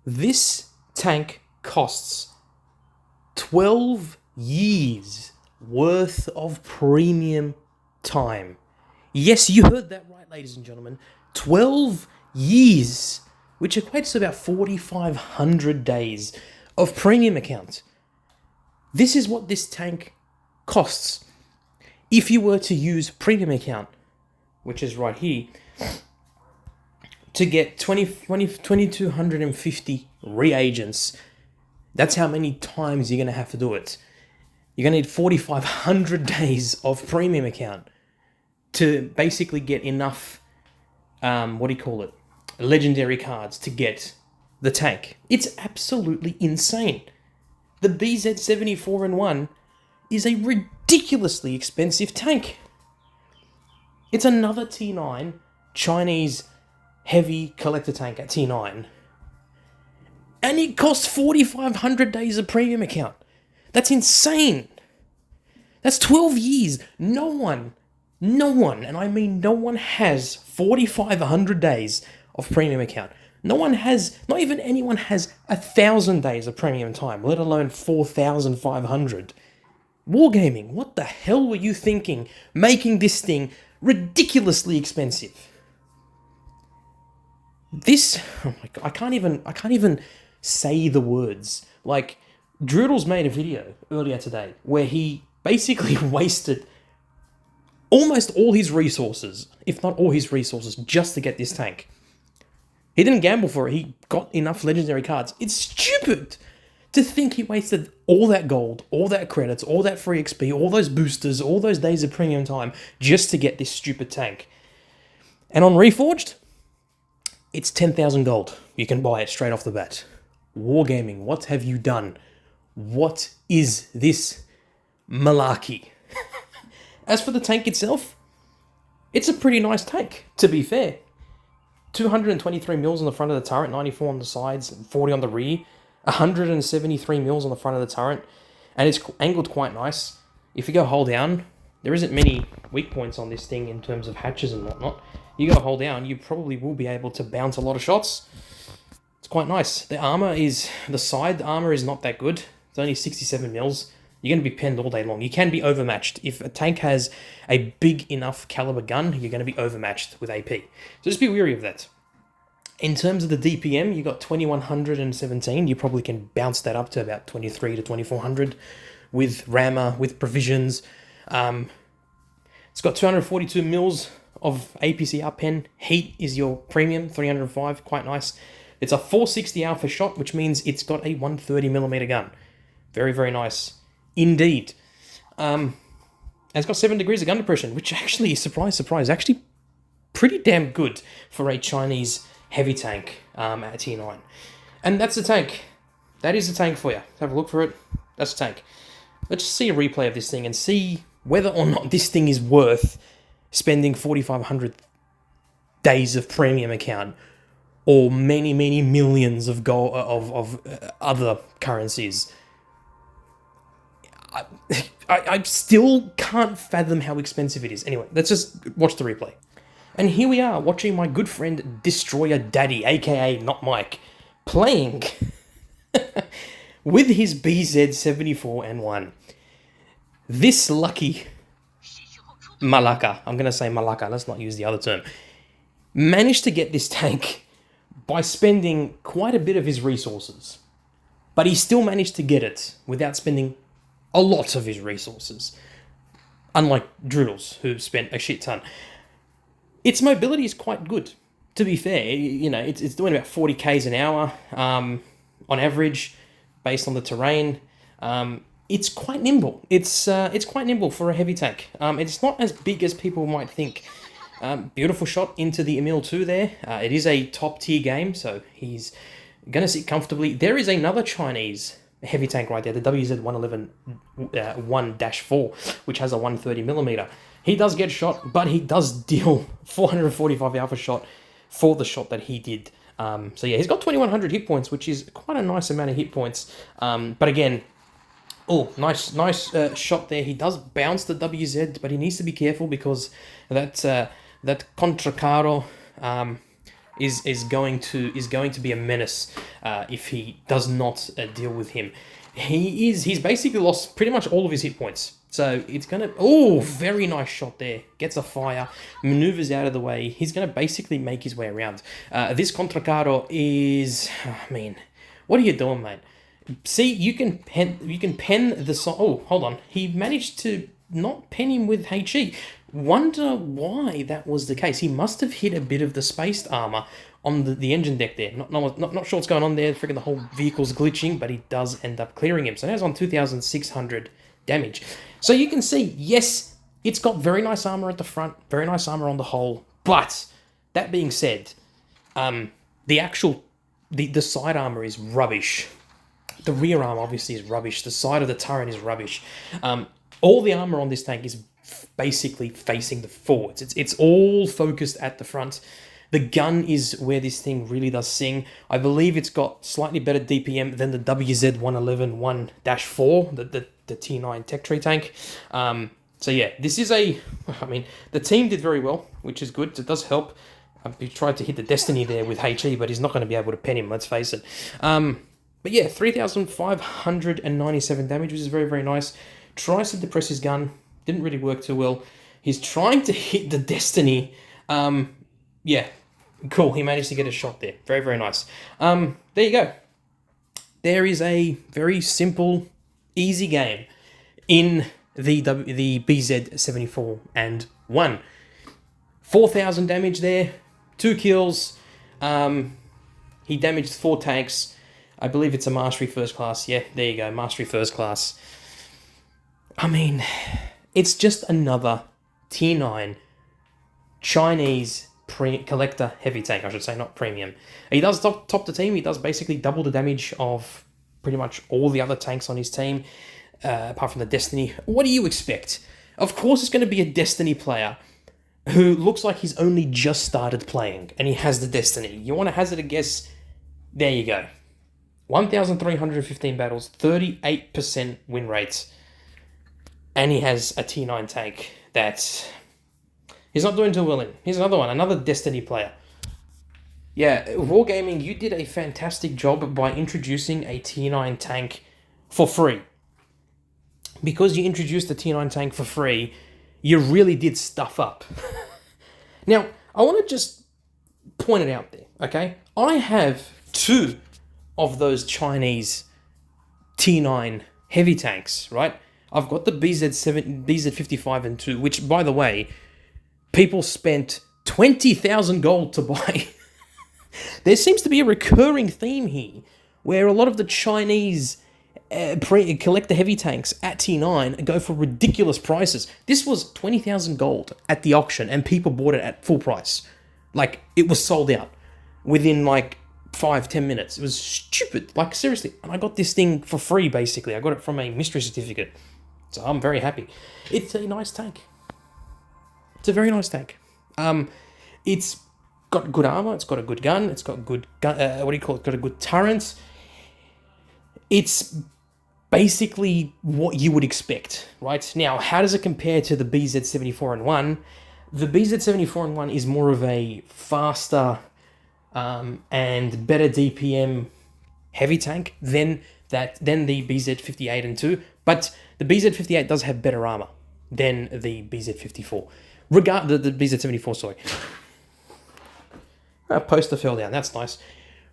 This tank costs 12 years worth of premium time. Yes, you heard that right, ladies and gentlemen. 12 years, which equates to about 4,500 days of premium account. This is what this tank costs. If you were to use premium account, which is right here, to get 2,250 reagents, that's how many times you're going to have to do it. You're going to need 4,500 days of premium account to basically get enough, legendary cards to get the tank. It's absolutely insane. The BZ-74-1 is a ridiculously expensive tank. It's another T9 Chinese heavy collector tank at T9. And it costs 4,500 days of premium account. That's insane. That's 12 years. No one, and I mean no one has 4,500 days of premium account. No one has, not even anyone has 1,000 days of premium time, let alone 4,500. Wargaming, what the hell were you thinking, making this thing ridiculously expensive? This, oh my god, I can't even say the words. Like, Droodles made a video earlier today where he basically wasted almost all his resources, if not all his resources, just to get this tank. He didn't gamble for it, he got enough legendary cards. It's stupid to think he wasted all that gold, all that credits, all that free XP, all those boosters, all those days of premium time just to get this stupid tank. And on Reforged, it's 10,000 gold. You can buy it straight off the bat. Wargaming, what have you done? What is this malarkey? As for the tank itself, it's a pretty nice tank, to be fair. 223 mils on the front of the turret, 94 on the sides, 40 on the rear, 173 mils on the front of the turret, and it's angled quite nice. If you go hold down, there isn't many weak points on this thing in terms of hatches and whatnot. You go hold down, you probably will be able to bounce a lot of shots. It's quite nice. The armor is, the side armor is not that good. It's only 67 mils. You're going to be penned all day long. You can be overmatched. If a tank has a big enough caliber gun, you're going to be overmatched with AP. So just be wary of that. In terms of the DPM, you got 2117. You probably can bounce that up to about 23 to 2400 with rammer, with provisions. It's got 242 mils of APCR pen. Heat is your premium, 305, quite nice. It's a 460 alpha shot, which means it's got a 130mm gun. Very, very nice indeed. And it's got 7 degrees of gun depression, which actually, surprise, actually pretty damn good for a Chinese heavy tank at T9. And that's the tank. That is the tank for you. Have a look for it. That's the tank. Let's see a replay of this thing and see whether or not this thing is worth spending 4,500 days of premium account or many, many millions of gold of other currencies. I still can't fathom how expensive it is. Anyway, let's just watch the replay. And here we are, watching my good friend Destroyer Daddy, aka Not Mike, playing with his BZ-74-1. This lucky Malaka, I'm going to say Malaka, let's not use the other term, managed to get this tank by spending quite a bit of his resources. But he still managed to get it without spending a lot of his resources. Unlike Droodles, who spent a shit ton. Its mobility is quite good, to be fair. You know, it's doing about 40 k's an hour on average, based on the terrain. It's quite nimble. It's quite nimble for a heavy tank. It's not as big as people might think. Beautiful shot into the Emil 2 there. It is a top tier game, so he's going to sit comfortably. There is another Chinese heavy tank right there, the WZ-111-1-4, which has a 130mm. He does get shot, but he does deal 445 alpha shot for the shot that he did. So yeah, he's got 2100 hit points, which is quite a nice amount of hit points. But again, oh, nice shot there. He does bounce the WZ, but he needs to be careful because that Contracaro is going to be a menace if he does not deal with him. He's basically lost pretty much all of his hit points. So it's gonna... Oh, very nice shot there. Gets a fire, maneuvers out of the way. He's gonna basically make his way around. This Contracaro is... I mean, what are you doing, mate? See, you can pen the... Oh, hold on. He managed to not pen him with HE. Wonder why that was the case. He must have hit a bit of the spaced armor on the engine deck there. Not sure what's going on there. Freaking the whole vehicle's glitching, but he does end up clearing him. So now he's on 2,600 damage. So you can see, yes, it's got very nice armor at the front, very nice armor on the hull. But that being said, the side armor is rubbish. The rear armor obviously is rubbish. The side of the turret is rubbish. All the armor on this tank is basically facing the forwards. It's all focused at the front. The gun is where this thing really does sing. I believe it's got slightly better DPM than the WZ-111-1-4, the T9 tech tree tank. So yeah, this is I mean, the team did very well, which is good. It does help. He tried to hit the Destiny there with HE, but he's not going to be able to pen him, let's face it. But yeah, 3,597 damage, which is very, very nice. Tries to depress his gun. Didn't really work too well. He's trying to hit the Destiny. Yeah, cool. He managed to get a shot there. Very, very nice. There you go. There is a very simple, easy game in the BZ-74-1. 4,000 damage there. 2 kills. He damaged 4 tanks. I believe it's a Mastery First Class. Yeah, there you go. Mastery First Class. I mean, it's just another Tier 9 Chinese collector heavy tank, I should say, not premium. He does top the team. He does basically double the damage of pretty much all the other tanks on his team, apart from the Destiny. What do you expect? Of course, it's going to be a Destiny player who looks like he's only just started playing, and he has the Destiny. You want to hazard a guess? There you go. 1,315 battles, 38% win rates, and he has a T9 tank that he's not doing too well in. Here's another one, another Destiny player. Yeah, Wargaming, you did a fantastic job by introducing a T9 tank for free. Because you introduced the T9 tank for free, you really did stuff up. Now, I want to just point it out there, okay? I have 2 of those Chinese T9 heavy tanks, right? I've got the BZ-55-1, which, by the way, people spent 20,000 gold to buy. There seems to be a recurring theme here, where a lot of the Chinese collector heavy tanks at T9 go for ridiculous prices. This was 20,000 gold at the auction, and people bought it at full price. Like, it was sold out within, like, 5-10 minutes. It was stupid. Like, seriously. And I got this thing for free, basically. I got it from a mystery certificate. So I'm very happy. It's a nice tank. It's a very nice tank. It's got good armor. It's got a good gun. It's got good gun. It's got a good turret. It's basically what you would expect, right? Now, how does it compare to the BZ-74-1? The BZ-74-1 is more of a faster and better DPM heavy tank than the BZ-58-2, but the BZ-58 does have better armor than the BZ-54. The BZ-74, sorry. A poster fell down, that's nice.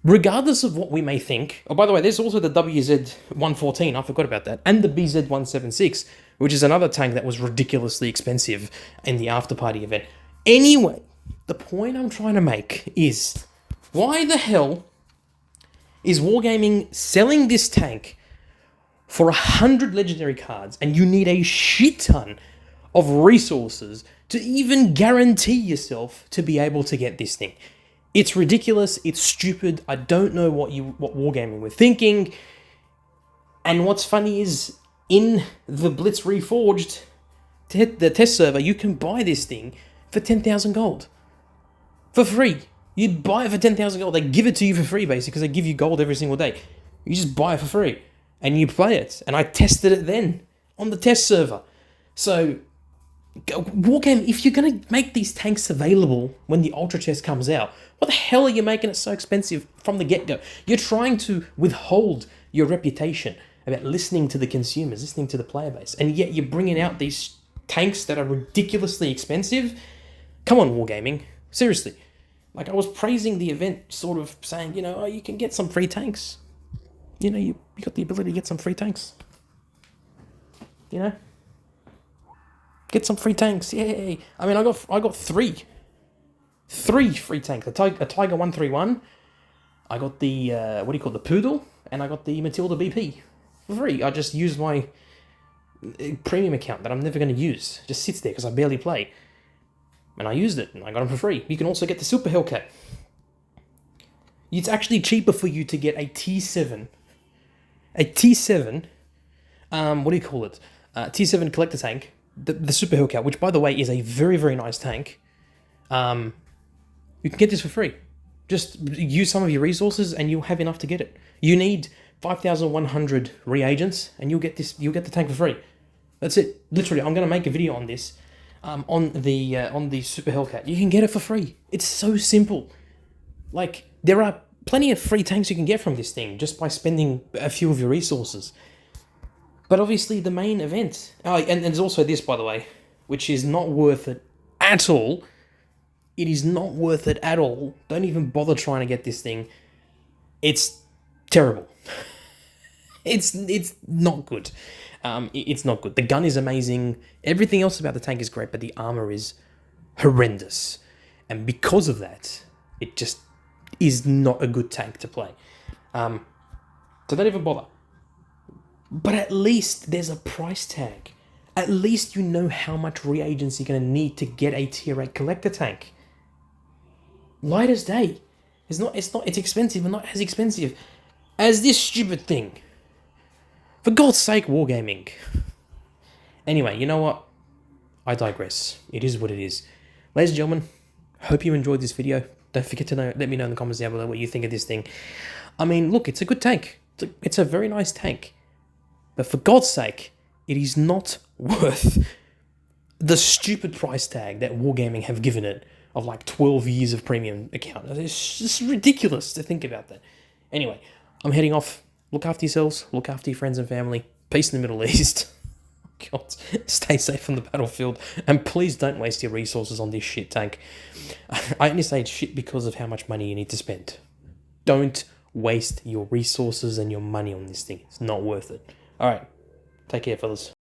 Regardless of what we may think... Oh, by the way, there's also the WZ-114, I forgot about that, and the BZ-176, which is another tank that was ridiculously expensive in the after-party event. Anyway, the point I'm trying to make is, why the hell is Wargaming selling this tank for 100 legendary cards, and you need a shit ton of resources to even guarantee yourself to be able to get this thing? It's ridiculous. It's stupid. I don't know what Wargaming were thinking. And what's funny is, in the Blitz Reforged, the test server, you can buy this thing for 10,000 gold. For free. You buy it for 10,000 gold. They give it to you for free, basically, because they give you gold every single day. You just buy it for free. And you play it. And I tested it then on the test server. So, Wargame, if you're going to make these tanks available when the Ultra Chest comes out, what the hell are you making it so expensive from the get-go? You're trying to withhold your reputation about listening to the consumers, listening to the player base, and yet you're bringing out these tanks that are ridiculously expensive. Come on, Wargaming. Seriously. Like, I was praising the event, sort of saying, you know, oh, you can get some free tanks. You know, you got the ability to get some free tanks. You know? Get some free tanks, yay! I mean, I got three free tanks. A Tiger 131. I got the the Poodle, and I got the Matilda BP for free. I just used my premium account that I'm never going to use. It just sits there because I barely play, and I used it, and I got them for free. You can also get the Super Hellcat. It's actually cheaper for you to get a T7. T7 collector tank. The Super Hellcat, which by the way is a very, very nice tank. You can get this for free. Just use some of your resources and you'll have enough to get it. You need 5,100 reagents and you'll get the tank for free. That's it. Literally, I'm going to make a video on this, on the Super Hellcat. You can get it for free. It's so simple. Like, there are plenty of free tanks you can get from this thing just by spending a few of your resources. But obviously the main event... Oh, and there's also this, by the way, which is not worth it at all. It is not worth it at all. Don't even bother trying to get this thing. It's terrible. It's not good. It's not good. The gun is amazing. Everything else about the tank is great, but the armor is horrendous. And because of that, it just is not a good tank to play. So don't even bother. But at least there's a price tag. At least you know how much reagents you're going to need to get a tier 8 collector tank. Light as day. It's expensive, but not as expensive as this stupid thing. For God's sake, Wargaming. Anyway, you know what? I digress. It is what it is. Ladies and gentlemen, hope you enjoyed this video. Don't forget to let me know in the comments down below what you think of this thing. I mean, look, it's a good tank. It's a very nice tank. But for God's sake, it is not worth the stupid price tag that Wargaming have given it of like 12 years of premium account. It's just ridiculous to think about that. Anyway, I'm heading off. Look after yourselves. Look after your friends and family. Peace in the Middle East. God, stay safe on the battlefield. And please don't waste your resources on this shit tank. I only say it's shit because of how much money you need to spend. Don't waste your resources and your money on this thing. It's not worth it. Alright, take care, fellas.